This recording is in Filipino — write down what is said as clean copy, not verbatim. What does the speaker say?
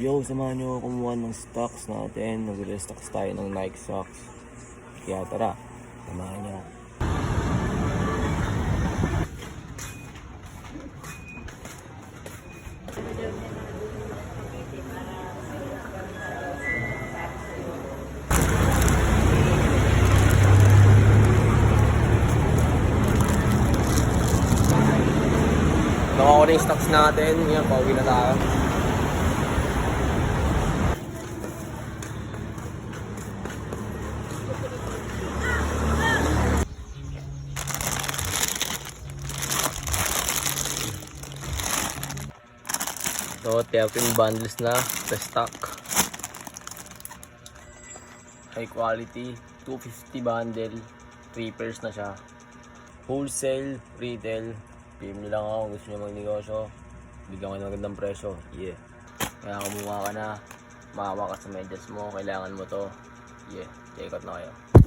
Yo, samahan nyo ako kumuha ng stocks natin. Nag-restocks tayo ng Nike socks. Kaya tara, samahan nyo. Nakuha ko na yung stocks natin. Yan, pauwi na tayo. So, 13 bundles na sa stock. High quality, 250 bundle, 3 pairs na siya. Wholesale, retail, PM nyo lang ako kung gusto nyo magnegosyo. Bigyan ko ng magandang presyo. Yeah. Kaya kumuha ka na, makawa ka sa medyas mo, kailangan mo to. Yeah, check out na kayo.